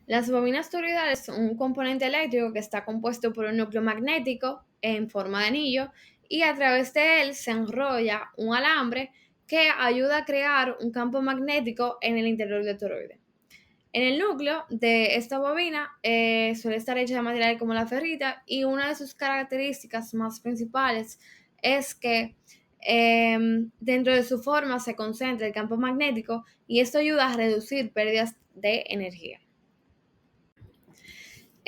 Las bobinas toroidales son un componente eléctrico que está compuesto por un núcleo magnético en forma de anillo y a través de él se enrolla un alambre que ayuda a crear un campo magnético en el interior del toroide. En el núcleo de esta bobina suele estar hecha de material como la ferrita y una de sus características más principales es que dentro de su forma se concentra el campo magnético y esto ayuda a reducir pérdidas de energía.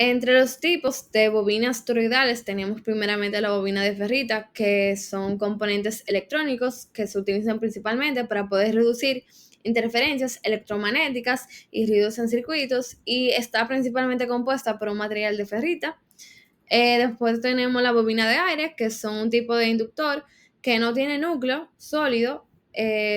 Entre los tipos de bobinas toroidales tenemos primeramente la bobina de ferrita, que son componentes electrónicos que se utilizan principalmente para poder reducir interferencias electromagnéticas y ruidos en circuitos y está principalmente compuesta por un material de ferrita. Después tenemos la bobina de aire, que son un tipo de inductor que no tiene núcleo sólido,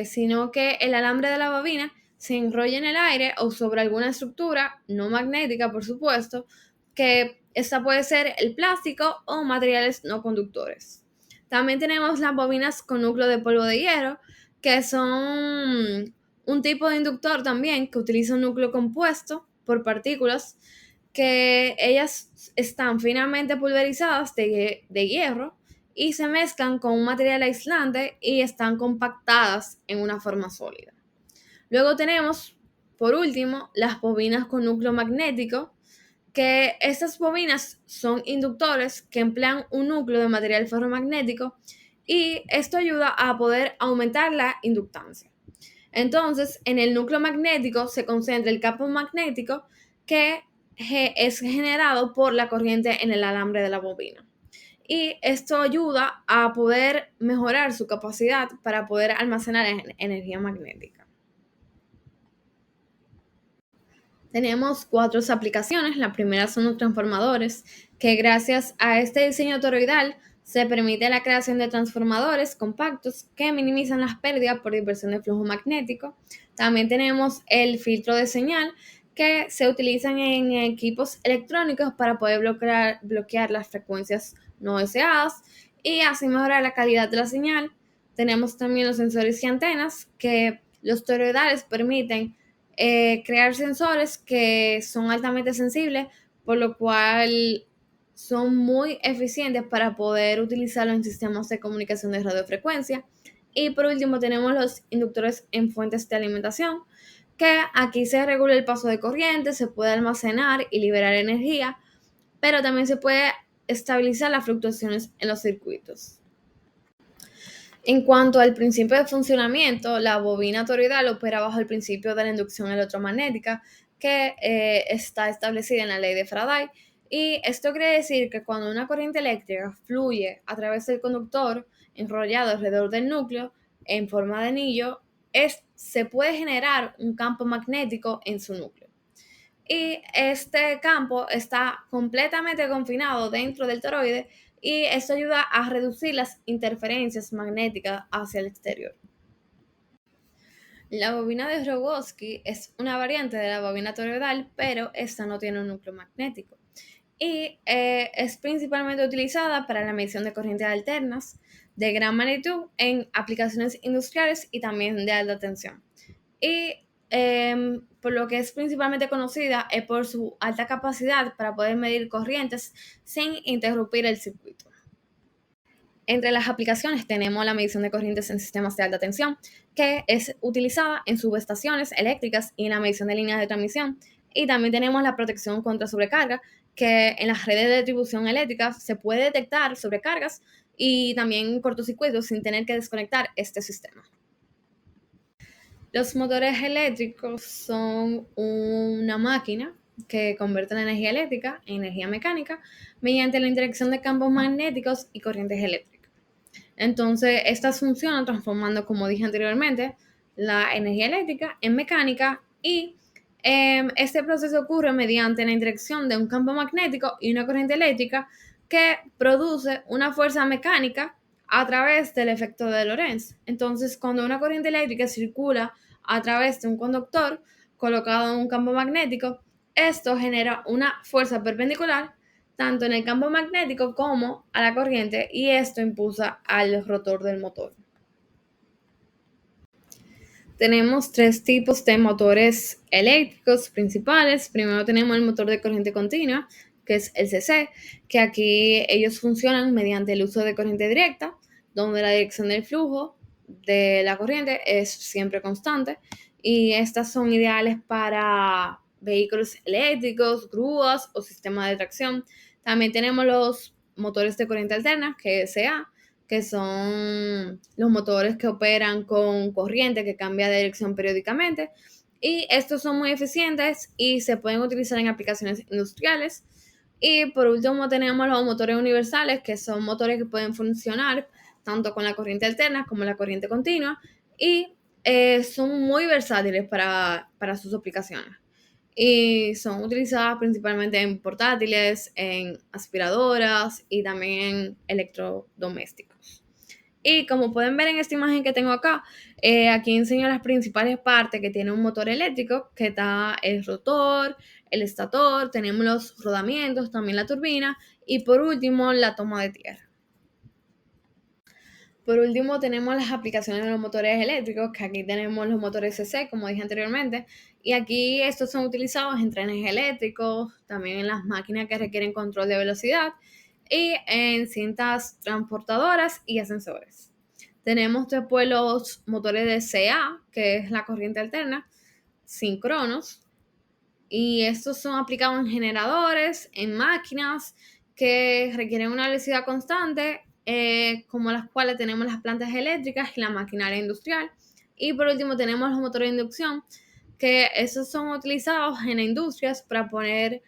sino que el alambre de la bobina se enrolla en el aire o sobre alguna estructura no magnética, por supuesto, que esta puede ser el plástico o materiales no conductores. También tenemos las bobinas con núcleo de polvo de hierro, que son un tipo de inductor también que utiliza un núcleo compuesto por partículas que ellas están finamente pulverizadas de hierro y se mezclan con un material aislante y están compactadas en una forma sólida. Luego tenemos, por último, las bobinas con núcleo magnético, que estas bobinas son inductores que emplean un núcleo de material ferromagnético y esto ayuda a poder aumentar la inductancia. Entonces, en el núcleo magnético se concentra el campo magnético que es generado por la corriente en el alambre de la bobina. Y esto ayuda a poder mejorar su capacidad para poder almacenar energía magnética. Tenemos cuatro aplicaciones. La primera son los transformadores, que gracias a este diseño toroidal se permite la creación de transformadores compactos que minimizan las pérdidas por dispersión de flujo magnético. También tenemos el filtro de señal, que se utilizan en equipos electrónicos para poder bloquear las frecuencias no deseadas y así mejorar la calidad de la señal. Tenemos también los sensores y antenas, que los toroidales permiten crear sensores que son altamente sensibles, por lo cual son muy eficientes para poder utilizarlo en sistemas de comunicación de radiofrecuencia. Y por último tenemos los inductores en fuentes de alimentación, que aquí se regula el paso de corriente, se puede almacenar y liberar energía, pero también se puede estabilizar las fluctuaciones en los circuitos. En cuanto al principio de funcionamiento, la bobina toroidal opera bajo el principio de la inducción electromagnética que está establecida en la ley de Faraday. Y esto quiere decir que cuando una corriente eléctrica fluye a través del conductor enrollado alrededor del núcleo en forma de anillo, se puede generar un campo magnético en su núcleo. Y este campo está completamente confinado dentro del toroide y esto ayuda a reducir las interferencias magnéticas hacia el exterior. La bobina de Rogowski es una variante de la bobina toroidal, pero esta no tiene un núcleo magnético. Y es principalmente utilizada para la medición de corrientes alternas de gran magnitud en aplicaciones industriales y también de alta tensión. Y por lo que es principalmente conocida es por su alta capacidad para poder medir corrientes sin interrumpir el circuito. Entre las aplicaciones tenemos la medición de corrientes en sistemas de alta tensión, que es utilizada en subestaciones eléctricas y en la medición de líneas de transmisión. Y también tenemos la protección contra sobrecarga, que en las redes de distribución eléctrica se puede detectar sobrecargas y también cortocircuitos sin tener que desconectar este sistema. Los motores eléctricos son una máquina que convierte la energía eléctrica en energía mecánica mediante la interacción de campos magnéticos y corrientes eléctricas. Entonces, estas funcionan transformando, como dije anteriormente, la energía eléctrica en mecánica y este proceso ocurre mediante la interacción de un campo magnético y una corriente eléctrica que produce una fuerza mecánica a través del efecto de Lorentz. Entonces, cuando una corriente eléctrica circula a través de un conductor colocado en un campo magnético, esto genera una fuerza perpendicular tanto en el campo magnético como a la corriente y esto impulsa al rotor del motor. Tenemos tres tipos de motores eléctricos principales. Primero tenemos el motor de corriente continua, que es el CC, que aquí ellos funcionan mediante el uso de corriente directa, donde la dirección del flujo de la corriente es siempre constante, y estas son ideales para vehículos eléctricos, grúas o sistemas de tracción. También tenemos los motores de corriente alterna, que es CA, que son los motores que operan con corriente que cambia de dirección periódicamente. Y estos son muy eficientes y se pueden utilizar en aplicaciones industriales. Y por último tenemos los motores universales, que son motores que pueden funcionar tanto con la corriente alterna como la corriente continua y son muy versátiles para sus aplicaciones. Y son utilizadas principalmente en portátiles, en aspiradoras y también en electrodomésticos. Y como pueden ver en esta imagen que tengo acá, aquí enseño las principales partes que tiene un motor eléctrico, que está el rotor, el estator, tenemos los rodamientos, también la turbina y por último la toma de tierra. Por último, tenemos las aplicaciones de los motores eléctricos, que aquí tenemos los motores CC, como dije anteriormente, y aquí estos son utilizados en trenes eléctricos, también en las máquinas que requieren control de velocidad y en cintas transportadoras y ascensores. Tenemos después los motores de CA, que es la corriente alterna, síncronos, y estos son aplicados en generadores, en máquinas que requieren una velocidad constante, como las cuales tenemos las plantas eléctricas y la maquinaria industrial. Y por último tenemos los motores de inducción, que esos son utilizados en industrias para poder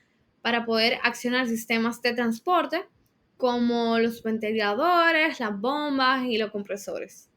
accionar sistemas de transporte como los ventiladores, las bombas y los compresores.